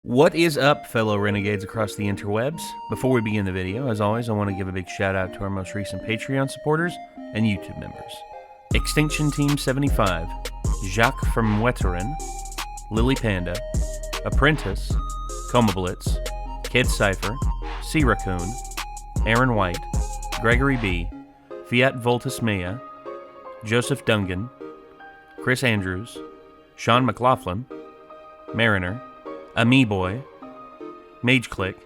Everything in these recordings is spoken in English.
What is up, fellow renegades across the interwebs? Before we begin the video, as always, I want to give a big shout out to our most recent Patreon supporters and YouTube members. Extinction Team 75, Jacques from Wetterin, Lily Panda, Apprentice, Coma Blitz, Kid Cypher, Sea Raccoon, Aaron White, Gregory B., Fiat Voltus Mea, Joseph Dungan, Chris Andrews, Sean McLaughlin, Mariner, Boy, Mage Click,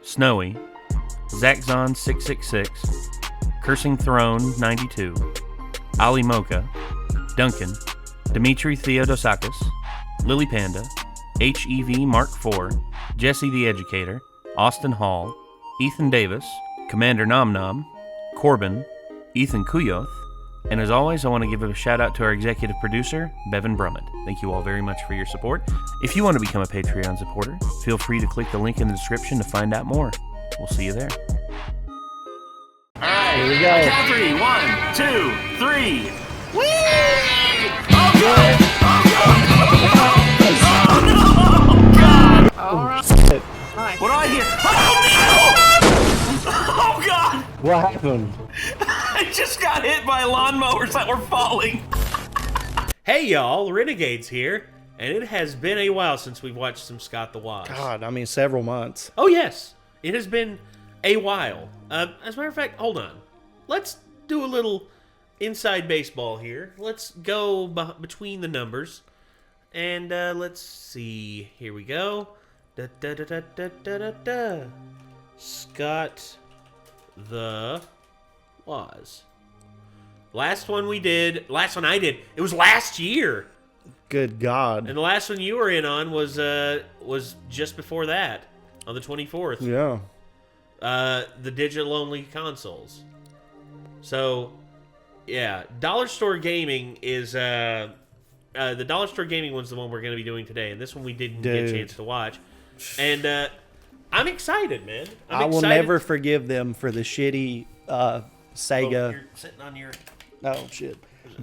Snowy, Zachzon666, Cursing Throne 92, Ali Mocha, Duncan, Dimitri Theodosakis, Lily Panda, HEV Mark IV, Jesse the Educator, Austin Hall, Ethan Davis, Commander Nom Nom, Corbin, Ethan Kuyoth, and as always, I want to give a shout out to our executive producer, Bevan Brummett. Thank you all very much for your support. If you want to become a Patreon supporter, feel free to click the link in the description to find out more. We'll see you there. All right, here we go. I count three. 1, 2, 3. Whee! Oh, God! Oh, God! All right. What do I hear? Oh, no! Oh, God! What happened? I just got hit by lawnmowers that were falling. Hey y'all, Renegades here, and it has been a while since we've watched some Scott the Woz. God, I mean several months. Oh yes, it has been a while. As a matter of fact, hold on. Let's do a little inside baseball here. Let's go between the numbers, and let's see. Here we go. Da, da, da, da, da, da, da, da. Scott the Woz. Last one I did, it was last year. Good God. And the last one you were in on was just before that, on the 24th. Yeah. The digital-only consoles. So, yeah, Dollar Store Gaming is... the Dollar Store Gaming one's the one we're going to be doing today, and this one we didn't get a chance to watch. And I'm excited, man. I will never forgive them for the shitty Sega... Oh, you're sitting on your... Oh, shit.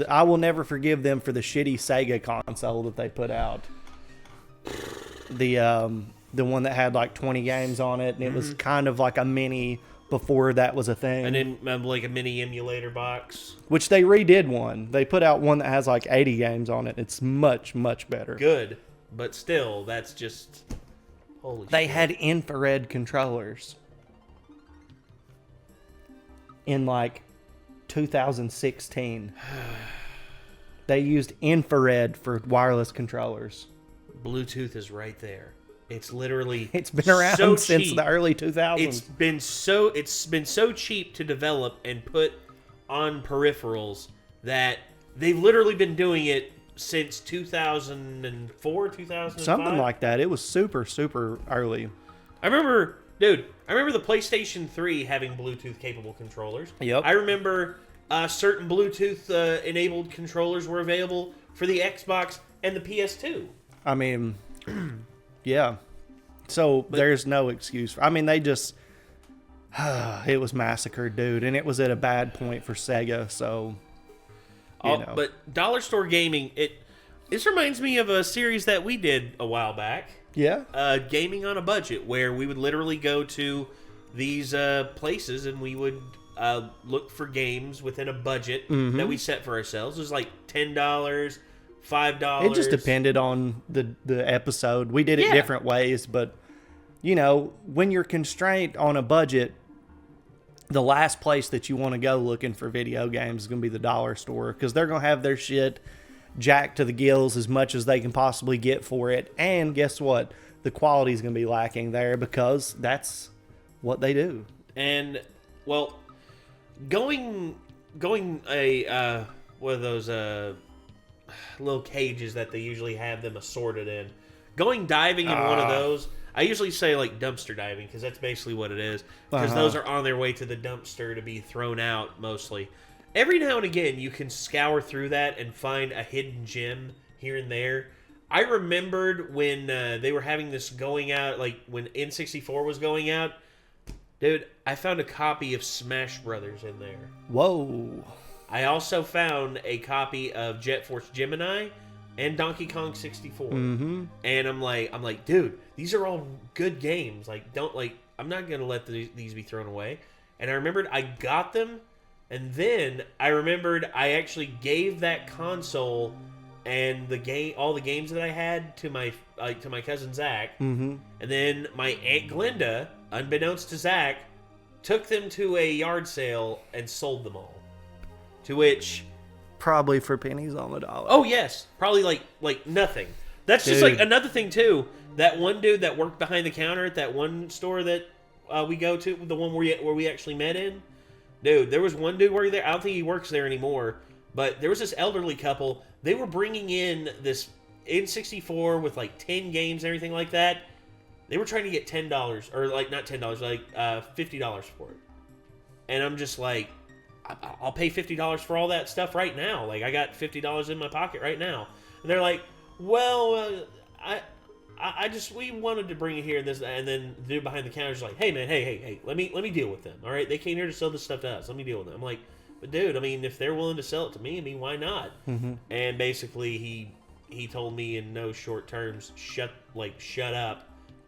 I will never forgive them for the shitty Sega console that they put out. The one that had like 20 games on it, and it was kind of like a mini before that was a thing. And then like a mini emulator box. Which they redid one. They put out one that has like 80 games on it. It's much, much better. Good, but still, that's just... Holy shit. They had infrared controllers in like 2016. They used infrared for wireless controllers. Bluetooth is right there. It's literally It's been around so since cheap. the early 2000s. It's been so cheap to develop and put on peripherals that they've literally been doing it since 2004, 2005. Something like that. It was super, super early. I remember the PlayStation 3 having Bluetooth-capable controllers. Yep. I remember certain Bluetooth-enabled controllers were available for the Xbox and the PS2. I mean, yeah. So there's no excuse. I mean, they just... it was massacred, dude. And it was at a bad point for Sega, so... You know. But Dollar Store Gaming, this reminds me of a series that we did a while back. Yeah. Gaming on a Budget, where we would literally go to these places and we would look for games within a budget that we set for ourselves. It was like $10, $5. It just depended on the episode. We did it different ways, but, you know, when you're constrained on a budget, the last place that you want to go looking for video games is going to be the dollar store, because they're going to have their shit jacked to the gills as much as they can possibly get for it. And guess what? The quality is going to be lacking there because that's what they do. And, well, going one of those little cages that they usually have them assorted in, going diving in one of those, I usually say like dumpster diving because that's basically what it is, because those are on their way to the dumpster to be thrown out mostly. Every now and again, you can scour through that and find a hidden gem here and there. I remembered when they were having this going out, like when N64 was going out. Dude, I found a copy of Smash Brothers in there. Whoa. I also found a copy of Jet Force Gemini and Donkey Kong 64. And I'm like, dude, these are all good games. Like, I'm not gonna let these be thrown away. And I remembered I got them, and then I remembered I actually gave that console and all the games that I had to my cousin Zach. And then my Aunt Glenda, unbeknownst to Zach, took them to a yard sale and sold them all. To which, probably for pennies on the dollar. oh yes, probably like nothing. That's just like another thing too. That one dude that worked behind the counter at that one store that we go to, the one where we actually met in. Dude, there was one dude working there. I don't think he works there anymore. But there was this elderly couple. They were bringing in this N64 with like 10 games and everything like that. They were trying to get $10, or like not $10, like $50 for it. And I'm just like, I'll pay $50 for all that stuff right now. Like, I got $50 in my pocket right now. And they're like, well, we wanted to bring it here and this, and then the dude behind the counter is like, hey man, hey, let me deal with them. All right, they came here to sell this stuff to us. Let me deal with them. I'm like, but dude, I mean, if they're willing to sell it to me, I mean, why not? And basically, he told me in no short terms, shut up.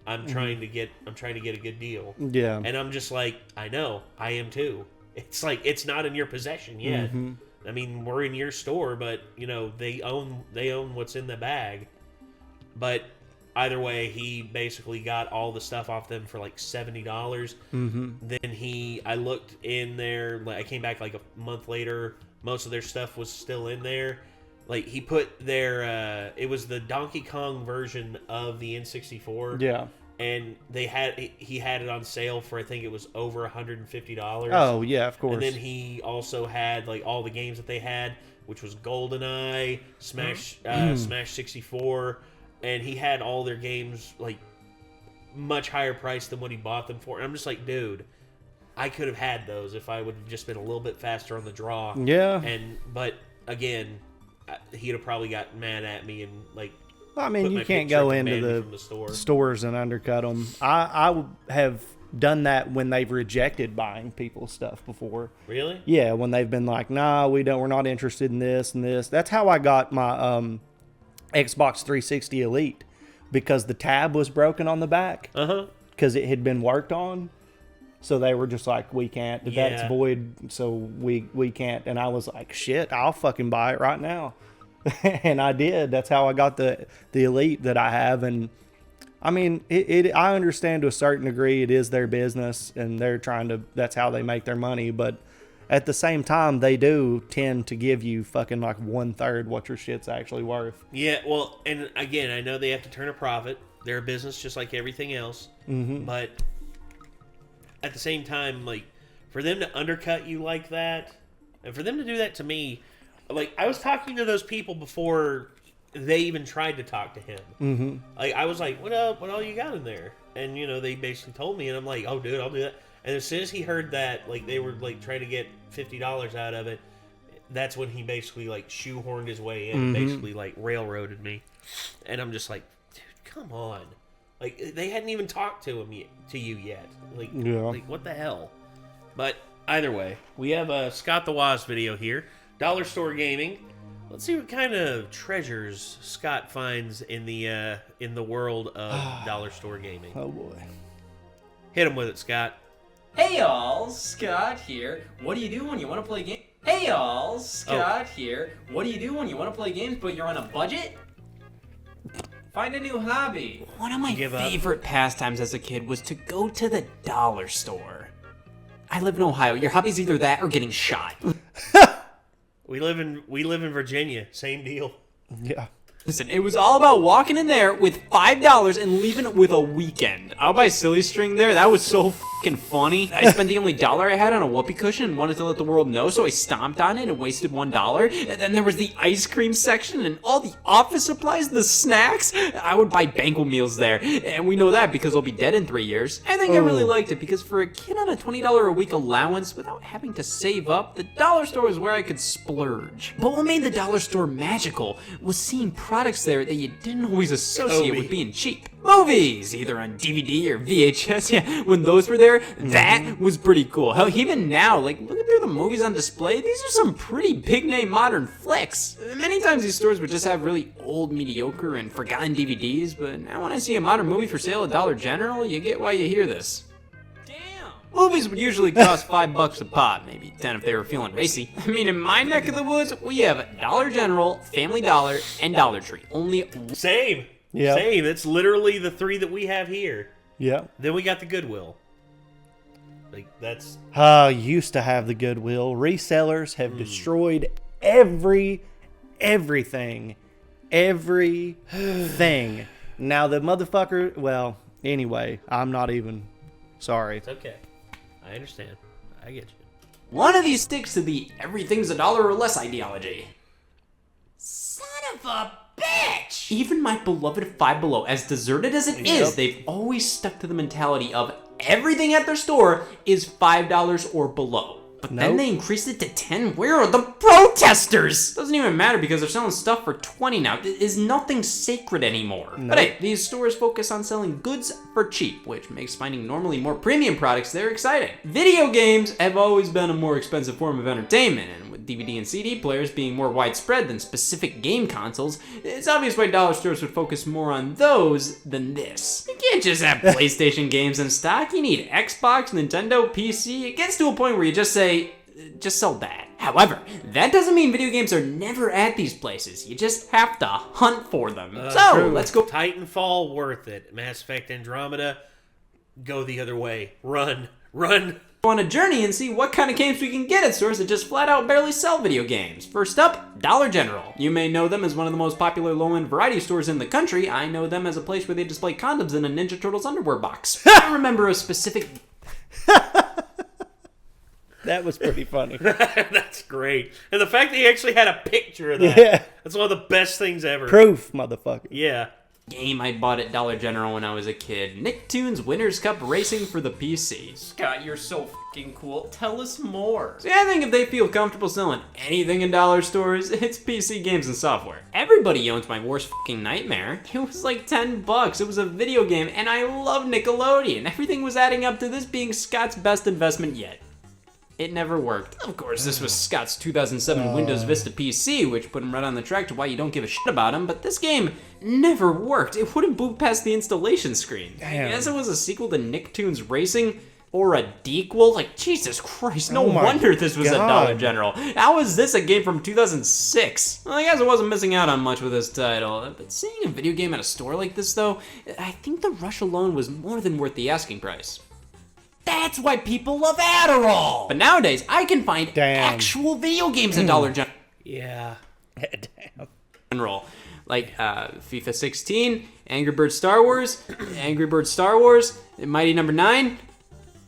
I'm trying to get a good deal. Yeah. And I'm just like, I know, I am too. It's like, it's not in your possession yet. I mean, we're in your store, but you know, they own what's in the bag. But either way, he basically got all the stuff off them for like $70. Then I looked in there, I came back like a month later, most of their stuff was still in there. Like, he put their, it was the Donkey Kong version of the N64. Yeah. And he had it on sale for, I think it was over $150. Oh, yeah, of course. And then he also had, like, all the games that they had, which was GoldenEye, Smash 64, and he had all their games, like, much higher price than what he bought them for. And I'm just like, dude, I could have had those if I would have just been a little bit faster on the draw. Yeah. But, again, he'd have probably got mad at me and like. I mean, you can't go into the stores and undercut them. I have done that when they've rejected buying people's stuff before. Really? Yeah, when they've been like, "Nah, we're not interested in this and this." That's how I got my Xbox 360 Elite, because the tab was broken on the back. Because it had been worked on. So they were just like, we can't. That's void, so we can't. And I was like, shit, I'll fucking buy it right now. And I did. That's how I got the Elite that I have. And I mean, I understand to a certain degree it is their business, and they're trying to, that's how they make their money. But at the same time, they do tend to give you fucking like 1/3 what your shit's actually worth. Yeah, well, and again, I know they have to turn a profit. They're a business just like everything else. But at the same time, like, for them to undercut you like that, and for them to do that to me, like, I was talking to those people before they even tried to talk to him. Like, I was like, what all you got in there? And, you know, they basically told me, and I'm like, oh, dude, I'll do that. And as soon as he heard that, like, they were, like, trying to get $50 out of it, that's when he basically, like, shoehorned his way in and basically, like, railroaded me. And I'm just like, dude, come on. Like, they hadn't even talked to you yet. Like, what the hell? But either way, we have a Scott the Woz video here. Dollar Store Gaming. Let's see what kind of treasures Scott finds in the world of Dollar Store Gaming. Oh boy. Hit him with it, Scott. Hey y'all, Scott here. What do you do when you want to play games? Hey y'all, Scott here. What do you do when you want to play games but you're on a budget? Find a new hobby. One of my favorite pastimes as a kid was to go to the dollar store. I live in Ohio. Your hobby's either that or getting shot. We live in Virginia. Same deal. Yeah. Listen, it was all about walking in there with $5 and leaving it with a weekend. I'll buy silly string there. That was so fucking funny. I spent the only dollar I had on a whoopee cushion and wanted to let the world know, so I stomped on it and wasted $1. And then there was the ice cream section and all the office supplies, the snacks. I would buy banquet meals there, and we know that because I'll be dead in 3 years. I think I really liked it because for a kid on a $20 a week allowance without having to save up, the dollar store was where I could splurge. But what made the dollar store magical was seeing products there that you didn't always associate with being cheap. Movies, either on DVD or VHS. Yeah, when those were there, that was pretty cool. Hell, even now, like, look at through the movies on display, these are some pretty big-name modern flicks. Many times these stores would just have really old, mediocre, and forgotten DVDs, but now when I see a modern movie for sale at Dollar General, you get why you hear this. Movies would usually cost $5 a pop, maybe 10 if they were feeling racy. I mean, in my neck of the woods, we have Dollar General, Family Dollar, and Dollar Tree. Only Same. Yep. Same. It's literally the 3 that we have here. Yeah. Then we got the Goodwill. Like, that's... Used to have the Goodwill. Resellers have destroyed everything. Now the motherfucker, well, anyway, I'm not even sorry. It's okay. I understand. I get you. one of these sticks to the everything's a dollar or less ideology. Son of a bitch! Even my beloved Five Below, as deserted as it is, they've always stuck to the mentality of everything at their store is $5 or below. But then they increased it to 10. Where are the protesters? Doesn't even matter because they're selling stuff for 20 now. Is nothing sacred anymore. But hey, these stores focus on selling goods for cheap, which makes finding normally more premium products there exciting. Video games have always been a more expensive form of entertainment, and with DVD and CD players being more widespread than specific game consoles, it's obvious why dollar stores would focus more on those than this. You can't just have PlayStation games in stock. You need Xbox, Nintendo, PC. It gets to a point where you just say, just sell that. However, that doesn't mean video games are never at these places. You just have to hunt for them. Let's go. Titanfall, worth it. Mass Effect Andromeda, go the other way. Run. Run. On a journey and see what kind of games we can get at stores that just flat out barely sell video games. First up, Dollar General. You may know them as one of the most popular low-end variety stores in the country. I know them as a place where they display condoms in a Ninja Turtles underwear box. I remember a specific... That was pretty funny. That's great. And the fact that he actually had a picture of that. That's one of the best things ever. Proof, motherfucker. Yeah. Game I bought at Dollar General when I was a kid. Nicktoons Winners Cup Racing for the PC. Scott, you're so fucking cool. Tell us more. See, I think if they feel comfortable selling anything in dollar stores, it's PC games and software. Everybody owns my worst fucking nightmare. It was like $10. It was a video game, and I love Nickelodeon. Everything was adding up to this being Scott's best investment yet. It never worked. Of course, this was Scott's 2007 Windows Vista PC, which put him right on the track to why you don't give a shit about him, but this game never worked. It wouldn't boot past the installation screen. Damn. I guess it was a sequel to Nicktoons Racing, or a dequel? Like, Jesus Christ, no wonder this was a Dollar General. How is this a game from 2006? Well, I guess I wasn't missing out on much with this title, but seeing a video game at a store like this, though, I think the rush alone was more than worth the asking price. That's why people love Adderall! But nowadays, I can find actual video games at Dollar General. Yeah. General. Like FIFA 16, Angry Birds Star Wars, Angry Birds Star Wars, Mighty Number 9.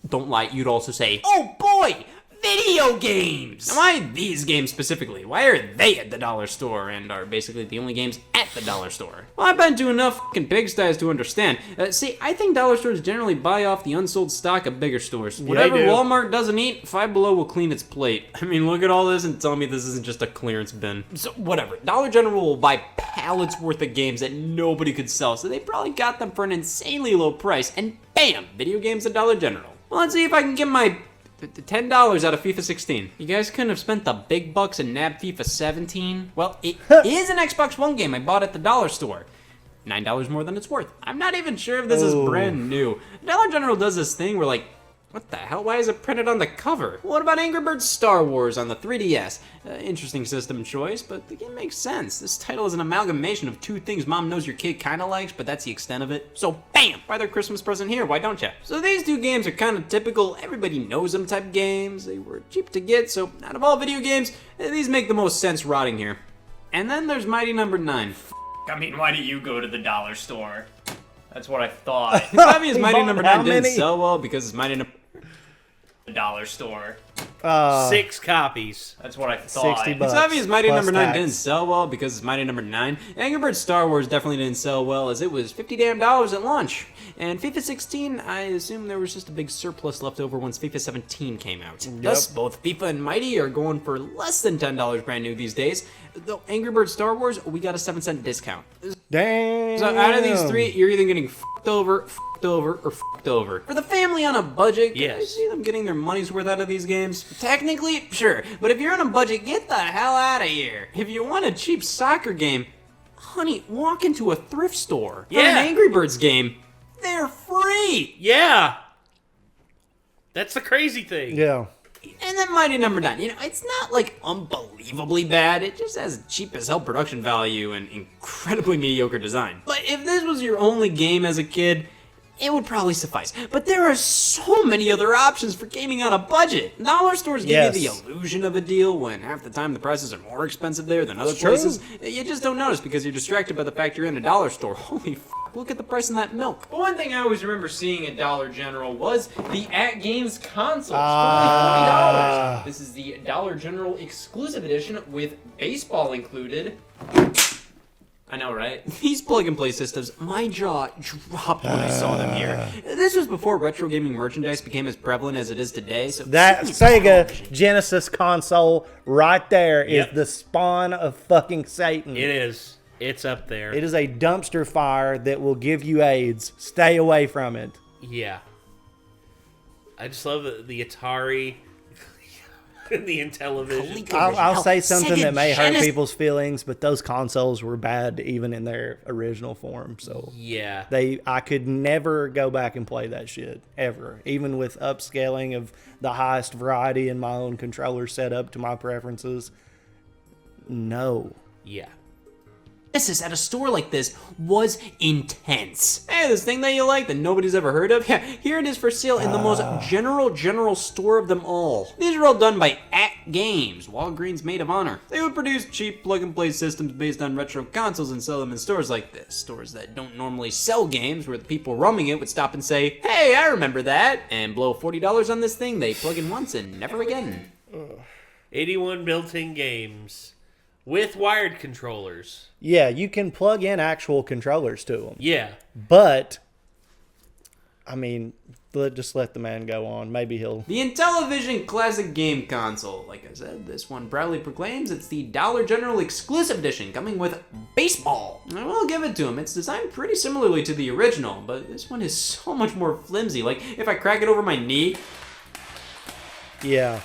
Don't lie, you'd also say, oh boy! Video games! Now, why these games specifically? Why are they at the dollar store and are basically the only games at the dollar store? Well, I've been to enough fucking pigsties to understand. See, I think dollar stores generally buy off the unsold stock of bigger stores. Whatever Walmart doesn't eat, Five Below will clean its plate. I mean, look at all this and tell me this isn't just a clearance bin. So, whatever. Dollar General will buy pallets worth of games that nobody could sell, so they probably got them for an insanely low price, and bam! Video games at Dollar General. Well, let's see if I can get my $10 out of FIFA 16. You guys couldn't have spent the big bucks and nabbed FIFA 17? Well, it is an Xbox One game I bought at the dollar store. $9 more than it's worth. I'm not even sure if this is brand new. Dollar General does this thing where, like, what the hell? Why is it printed on the cover? What about Angry Birds Star Wars on the 3DS? Interesting system choice, but the game makes sense. This title is an amalgamation of two things Mom knows your kid kinda likes, but that's the extent of it. So bam! Buy their Christmas present here, why don't ya? So these two games are kind of typical everybody knows them type games. They were cheap to get, so out of all video games, these make the most sense rotting here. And then there's Mighty Number 9. I mean, why do you go to the dollar store? That's what I thought. It's obvious Mighty Number 9 didn't sell well because it's Mighty Number... the dollar store. 6 copies. That's what I thought. $60 It's obvious Mighty plus Number 9 tax. didn't sell well because it's Mighty Number 9. Angry Birds Star Wars definitely didn't sell well as it was $50 damn at launch. And FIFA 16, I assume there was just a big surplus left over once FIFA 17 came out. Thus, both FIFA and Mighty are going for less than $10 brand new these days. Though Angry Birds Star Wars, we got a 7-cent discount. Damn. So out of these three, you're either getting fucked over, or fucked over. For the family on a budget, can I Yes. see them getting their money's worth out of these games? Technically, sure. But if you're on a budget, get the hell out of here. If you want a cheap soccer game, honey, walk into a thrift store. For Yeah. an Angry Birds game, they're free. Yeah. That's the crazy thing. Yeah. And then Mighty Number 9, it's not like unbelievably bad. It just has cheap as hell production value and incredibly mediocre design. But if this was your only game as a kid, it would probably suffice. But there are so many other options for gaming on a budget. Dollar stores give you the illusion of a deal when half the time the prices are more expensive there than other places. You just don't notice because you're distracted by the fact you're in a dollar store. Holy fuck, look at the price on that milk. But one thing I always remember seeing at Dollar General was the At Games consoles for only $40. This is the Dollar General exclusive edition with baseball included. I know, right? These plug-and-play systems, my jaw dropped when I saw them here. This was before retro gaming merchandise became as prevalent as it is today, so... That Sega Genesis console right there is the spawn of fucking Satan. It is. It's up there. It is a dumpster fire that will give you AIDS. Stay away from it. Yeah. I just love the Atari and the Intellivision. I'll say something Sega that may hurt Genesis- people's feelings, but those consoles were bad even in their original form. So Yeah. I could never go back and play that shit ever, even with upscaling of the highest variety in my own controller setup to my preferences. No. Yeah. Genesis at a store like this was intense. Hey, this thing that you like that nobody's ever heard of? Yeah, here it is for sale in the most general store of them all. These are all done by At Games, Walgreens maid of honor. They would produce cheap plug-and-play systems based on retro consoles and sell them in stores like this. Stores that don't normally sell games, where the people running it would stop and say, "Hey, I remember that," and blow $40 on this thing they plug in once and never again. 81 built-in games with wired controllers. Yeah, you can plug in actual controllers to them. Yeah. But, I mean, just let the man go on. Maybe he'll... The Intellivision Classic Game Console. Like I said, this one proudly proclaims it's the Dollar General exclusive edition, coming with baseball. I will give it to him. It's designed pretty similarly to the original, but this one is so much more flimsy. Like, if I crack it over my knee, Yeah.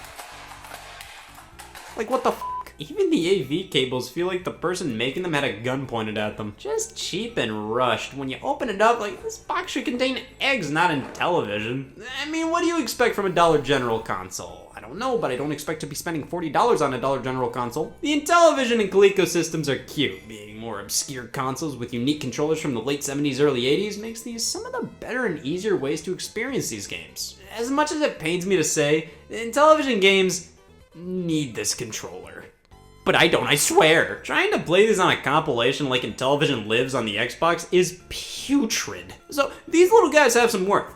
like what the f***? Even the AV cables feel like the person making them had a gun pointed at them. Just cheap and rushed. When you open it up, like, this box should contain eggs, not in television. I mean, what do you expect from a Dollar General console? I don't know, but I don't expect to be spending $40 on a Dollar General console. The Intellivision and Coleco systems are cute. Being more obscure consoles with unique controllers from the late 70s, early 80s makes these some of the better and easier ways to experience these games. As much as it pains me to say, Intellivision games need this controller. But I don't, I swear. Trying to play this on a compilation like Intellivision Lives on the Xbox is putrid. So, these little guys have some worth.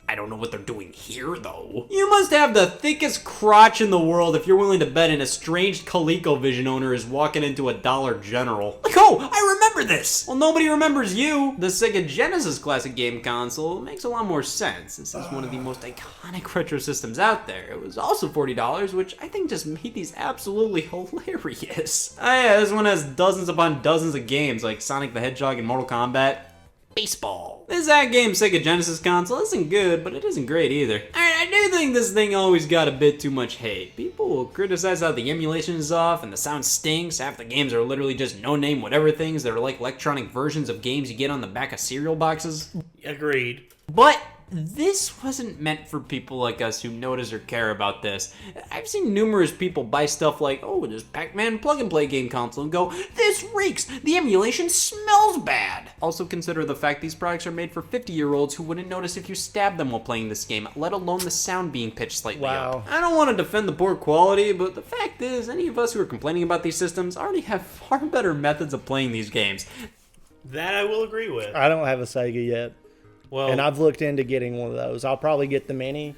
I don't know what they're doing here, though. You must have the thickest crotch in the world if you're willing to bet an estranged ColecoVision owner is walking into a Dollar General. Like, oh, I remember this! Well, nobody remembers you. The Sega Genesis Classic Game Console makes a lot more sense. This is one of the most iconic retro systems out there. It was also $40, which I think just made these absolutely hilarious. Oh yeah, this one has dozens upon dozens of games like Sonic the Hedgehog and Mortal Kombat. Baseball. This At Game Sega Genesis console isn't good, but it isn't great either. Alright, I do think this thing always got a bit too much hate. People will criticize how the emulation is off and the sound stinks. Half the games are literally just no-name whatever things that are like electronic versions of games you get on the back of cereal boxes. Agreed. But this wasn't meant for people like us who notice or care about this. I've seen numerous people buy stuff like, oh, this Pac-Man plug-and-play game console and go, this reeks! The emulation smells bad! Also consider the fact these products are made for 50-year-olds who wouldn't notice if you stabbed them while playing this game, let alone the sound being pitched slightly up. I don't want to defend the poor quality, but the fact is, any of us who are complaining about these systems already have far better methods of playing these games. That I will agree with. I don't have a Sega yet. Well, And I've looked into getting one of those. I'll probably get the Mini.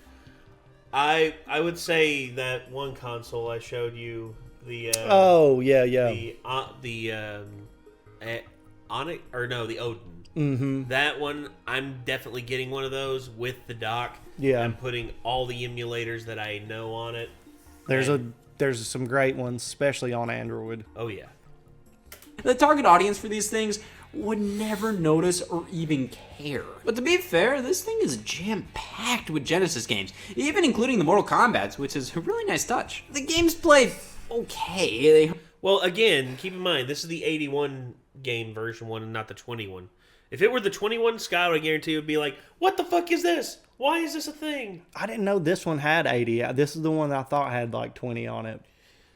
I would say that one console I showed you, the Oh, yeah. the Onyx, or no, the Odin. Mm-hmm. That one, I'm definitely getting one of those with the dock. Yeah. I'm putting all the emulators that I know on it. There's some great ones, especially on Android. Oh yeah. The target audience for these things would never notice or even care. But to be fair, this thing is jam-packed with Genesis games, even including the Mortal Kombats, which is a really nice touch. The games play okay. Well, again, keep in mind, this is the 81 game version one and not the 21. If it were the 21, Scott, I guarantee would be like, what the fuck is this? Why is this a thing? I didn't know this one had 80. This is the one that I thought had like 20 on it.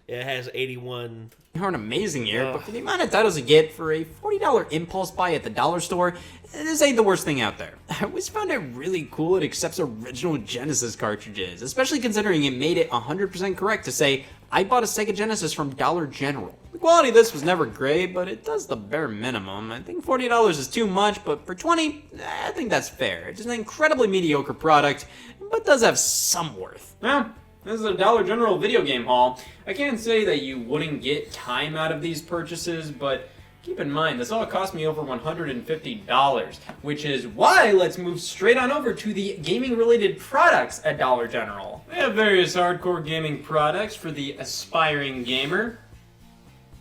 It has 81. Are an amazing year, but for the amount of titles you get for a $40 impulse buy at the dollar store, this ain't the worst thing out there. I always found it really cool it accepts original Genesis cartridges, especially considering it made it 100% correct to say, I bought a Sega Genesis from Dollar General. The quality of this was never great, but it does the bare minimum. I think $40 is too much, but for $20, I think that's fair. It's an incredibly mediocre product, but does have some worth. Well, this is a Dollar General video game haul. I can't say that you wouldn't get time out of these purchases, but keep in mind, this all cost me over $150, which is why let's move straight on over to the gaming-related products at Dollar General. They have various hardcore gaming products for the aspiring gamer.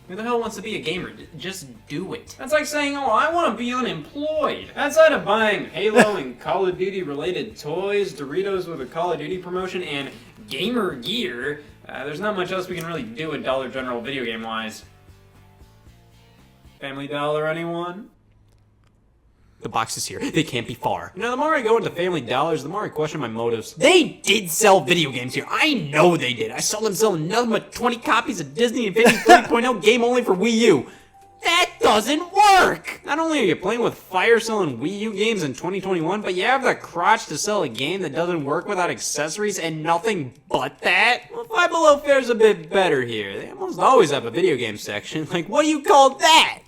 Who the hell wants to be a gamer? Just do it. That's like saying, oh, I want to be unemployed. Outside of buying Halo and Call of Duty related toys, Doritos with a Call of Duty promotion, and gamer gear, there's not much else we can really do at Dollar General video game wise. Family Dollar, anyone? The box is here. They can't be far. You know, the more I go into Family Dollars, the more I question my motives. They did sell video games here. I know they did. I saw them selling nothing but 20 copies of Disney Infinity 3.0 game only for Wii U. That doesn't work! Not only are you playing with fire selling Wii U games in 2021, but you have the crotch to sell a game that doesn't work without accessories and nothing but that? Well, Five Below fares a bit better here. They almost always have a video game section. Like, what do you call that?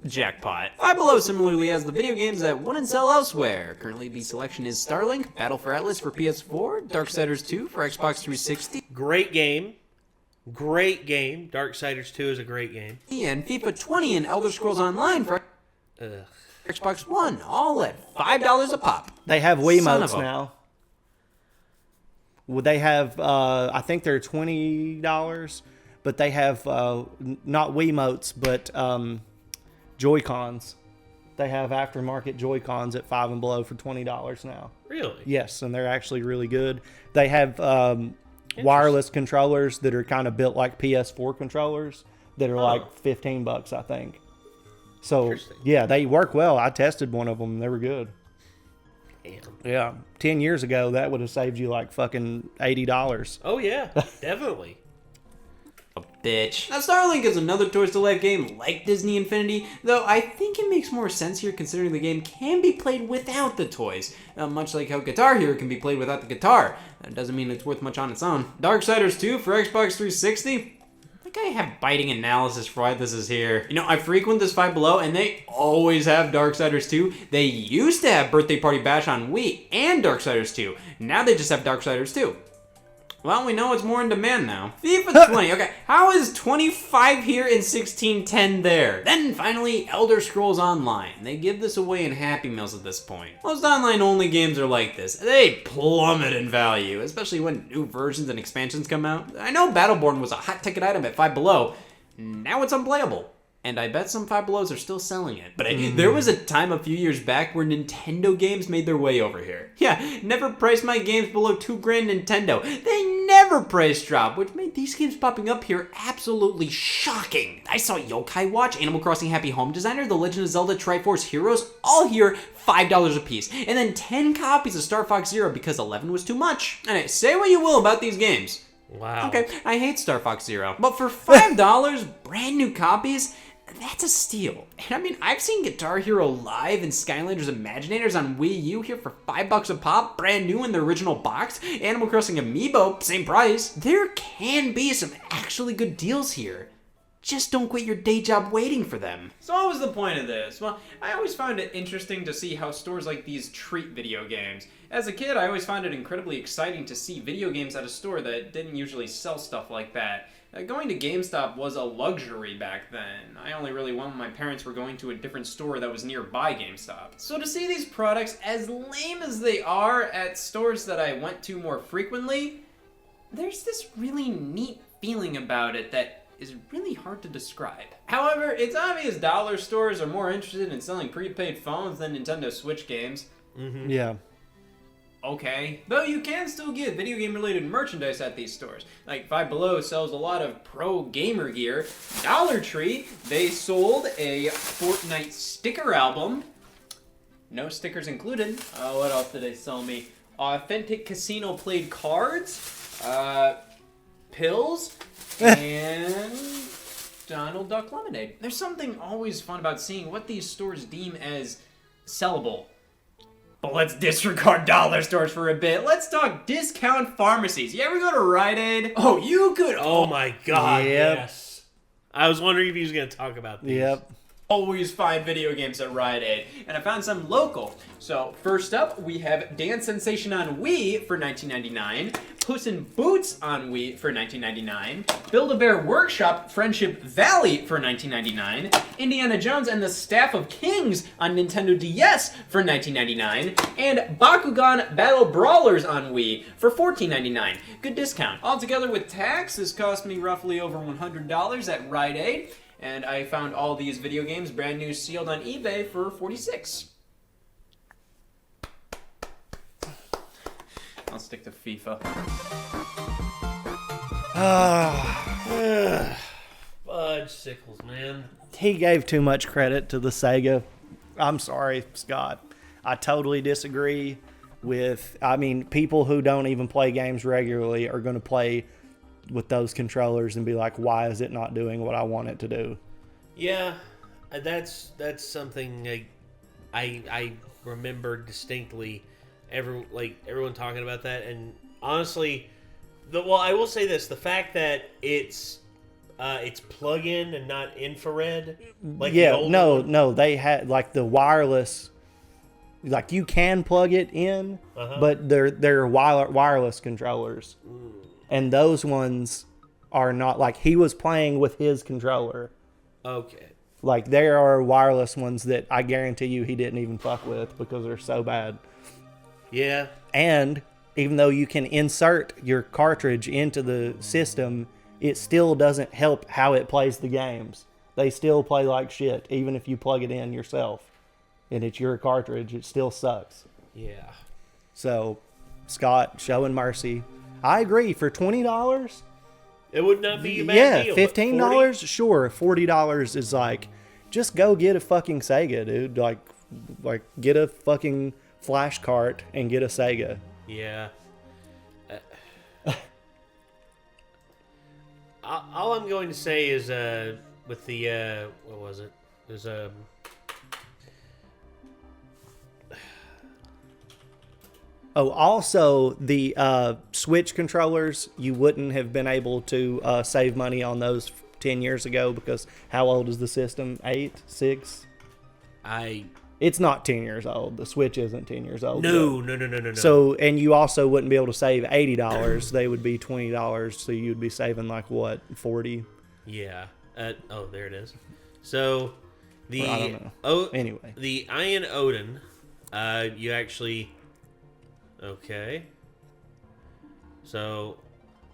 Jackpot. Five Below similarly has the video games that wouldn't sell elsewhere. Currently, the selection is Starlink, Battle for Atlas for PS4, Darksiders 2 for Xbox 360. Great game. Great game. Darksiders 2 is a great game. And FIFA 20 and Elder Scrolls Online for Xbox One, all at $5 a pop. They have Son Wiimotes of a- now. Would they have? I think they're $20, but they have not Wiimotes, but Joy-Cons. They have aftermarket Joy-Cons at Five and Below for $20 now. Really? Yes, and they're actually really good. They have wireless controllers that are kind of built like PS4 controllers that are like $15, I think. So yeah, they work well. I tested one of them; they were good. Damn. Yeah, 10 years ago that would have saved you like fucking $80. Oh yeah, definitely. A bitch. Now, Starlink is another Toys to Life game like Disney Infinity, though I think it makes more sense here considering the game can be played without the toys, much like how Guitar Hero can be played without the guitar. That doesn't mean it's worth much on its own. Darksiders 2 for Xbox 360? I think I have biting analysis for why this is here. You know, I frequent this Five Below, and they always have Darksiders 2. They used to have Birthday Party Bash on Wii and Darksiders 2. Now they just have Darksiders 2. Well, we know it's more in demand now. FIFA 20. Okay, how is 25 here and 1610 there? Then finally, Elder Scrolls Online. They give this away in Happy Meals at this point. Most online-only games are like this. They plummet in value, especially when new versions and expansions come out. I know Battleborn was a hot ticket item at Five Below. Now it's unplayable. And I bet some Five Belows are still selling it. But there was a time a few years back where Nintendo games made their way over here. Yeah, never priced my games below $2,000 Nintendo. They never price drop, which made these games popping up here absolutely shocking. I saw Yokai Watch, Animal Crossing Happy Home Designer, The Legend of Zelda Triforce Heroes, all here $5 a piece. And then 10 copies of Star Fox Zero because 11 was too much. And say what you will about these games. Wow. Okay, I hate Star Fox Zero. But for $5, brand new copies, that's a steal. And I mean, I've seen Guitar Hero Live and Skylanders Imaginators on Wii U here for $5 a pop, brand new in the original box. Animal Crossing Amiibo, same price. There can be some actually good deals here. Just don't quit your day job waiting for them. So what was the point of this? Well, I always found it interesting to see how stores like these treat video games. As a kid, I always found it incredibly exciting to see video games at a store that didn't usually sell stuff like that. Going to GameStop was a luxury back then. I only really went when my parents were going to a different store that was nearby GameStop. So to see these products, as lame as they are, at stores that I went to more frequently, there's this really neat feeling about it that is really hard to describe. However, it's obvious dollar stores are more interested in selling prepaid phones than Nintendo Switch games. Yeah. Okay, though you can still get video game related merchandise at these stores. Like Five Below sells a lot of pro gamer gear. Dollar Tree, they sold a Fortnite sticker album. No stickers included. What else did they sell me? Authentic casino played cards, pills, and Donald Duck lemonade. There's something always fun about seeing what these stores deem as sellable. But let's disregard dollar stores for a bit. Let's talk discount pharmacies. You ever go to Rite Aid? Oh, you could. Oh my God! Yep. Yes. I was wondering if he was going to talk about these. Yep. Always find video games at Rite Aid, and I found some local. So first up, we have Dance Sensation on Wii for $19.99, Puss in Boots on Wii for $19.99, Build-A-Bear Workshop Friendship Valley for $19.99, Indiana Jones and the Staff of Kings on Nintendo DS for $19.99, and Bakugan Battle Brawlers on Wii for $14.99. Good discount. Altogether with tax, this cost me roughly over $100 at Rite Aid. And I found all these video games brand new sealed on eBay for $46. I'll stick to FIFA. Fudge sickles, man. He gave too much credit to the Sega. I'm sorry, Scott. I totally disagree with... I mean, people who don't even play games regularly are going to play with those controllers and be like, why is it not doing what I want it to do? Yeah, that's something I remember distinctly. Everyone talking about that, and honestly, I will say this: the fact that it's plug-in and not infrared. They had like the wireless. Like you can plug it in, but they're wireless controllers. And those ones are not, like, he was playing with his controller. Okay. Like, there are wireless ones that I guarantee you he didn't even fuck with because they're so bad. Yeah. And even though you can insert your cartridge into the system, it still doesn't help how it plays the games. They still play like shit, even if you plug it in yourself. And it's your cartridge, it still sucks. Yeah. So, Scott, showing mercy. I agree. For $20, it would not be a bad deal. Yeah, $15, sure. $40 is like, just go get a fucking Sega, dude. Like get a fucking flash cart and get a Sega. Yeah. All I'm going to say is with the what was it? There's Oh, also, the Switch controllers, you wouldn't have been able to save money on those 10 years ago because how old is the system? 8? 6? It's not 10 years old. The Switch isn't 10 years old. No. So, and you also wouldn't be able to save $80. They would be $20, so you'd be saving like, what, 40? Yeah. Oh, there it is. So, the... Well, I don't know. Anyway. The Iron Odin, you actually... Okay. So,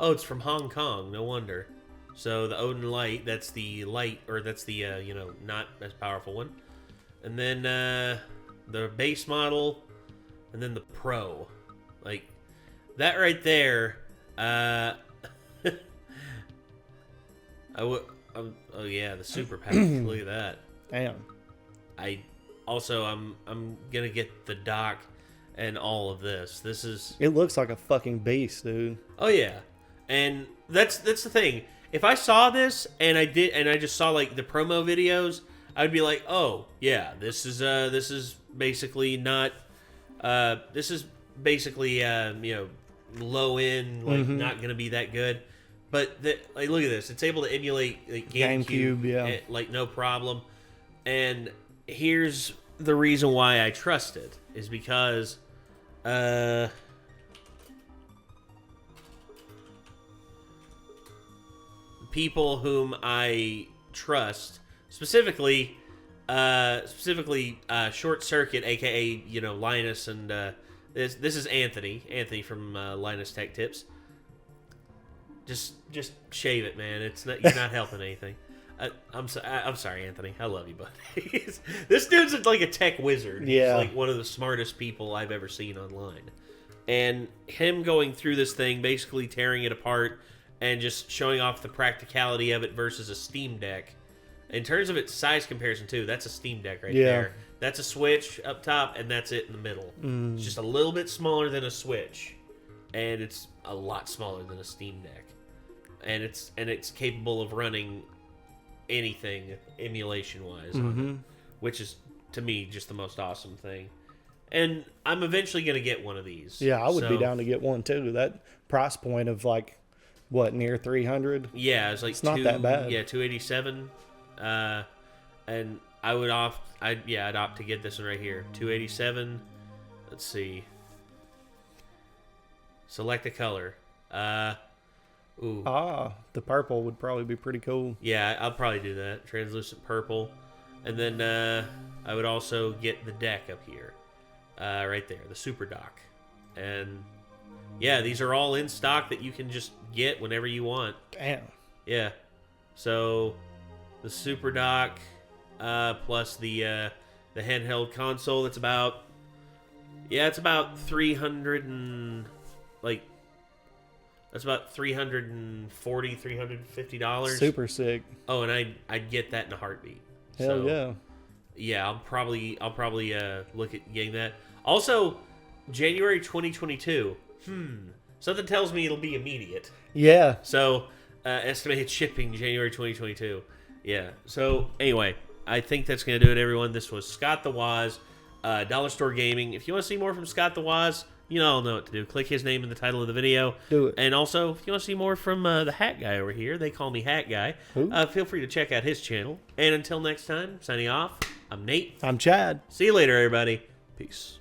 it's from Hong Kong. No wonder. So the Odin Light, that's the light, or that's the not as powerful one. And then the base model, and then the Pro, like that right there. Oh yeah, the Super Pack. Look at that. Damn. I'm gonna get the dock. And all of this. It looks like a fucking beast, dude. Oh yeah, and that's the thing. If I saw this and I just saw like the promo videos, I'd be like, oh yeah, this is basically not. This is basically low end, like not gonna be that good. But look at this. It's able to emulate like, GameCube, yeah, like no problem. And here's the reason why I trust it is because. People whom I trust, specifically Short Circuit, aka Linus, and this is Anthony from Linus Tech Tips. Just shave it, man. You're not helping anything. I'm sorry, Anthony. I love you, buddy. This dude's like a tech wizard. Yeah. He's like one of the smartest people I've ever seen online. And him going through this thing, basically tearing it apart and just showing off the practicality of it versus a Steam Deck. In terms of its size comparison, too, that's a Steam Deck right there. That's a Switch up top, and that's it in the middle. It's just a little bit smaller than a Switch, and it's a lot smaller than a Steam Deck. And it's capable of running anything emulation-wise on it, which is, to me, just the most awesome thing. And I'm eventually going to get one of these. Yeah, I would be down to get one, too. That price point of, like, what, near 300? Yeah, it's like it's not that bad. Yeah, 287. And I'd opt to get this one right here. 287. Let's see. Select a color. Ooh. The purple would probably be pretty cool. Yeah, I'll probably do that. Translucent purple. And then I would also get the deck up here. Right there, the Super Dock. And yeah, these are all in stock that you can just get whenever you want. Damn. Yeah. So the Super Dock plus the handheld console, it's about 300 and like that's about $340, $350. Super sick. Oh, and I'd get that in a heartbeat. Hell So, yeah. Yeah, I'll probably look at getting that. Also, January 2022. Something tells me it'll be immediate. Yeah. So, estimated shipping January 2022. Yeah. So, anyway, I think that's going to do it, everyone. This was Scott the Woz, Dollar Store Gaming. If you want to see more from Scott the Woz, you all know what to do. Click his name in the title of the video. Do it. And also, if you want to see more from the Hat Guy over here, they call me Hat Guy, feel free to check out his channel. And until next time, signing off, I'm Nate. I'm Chad. See you later, everybody. Peace.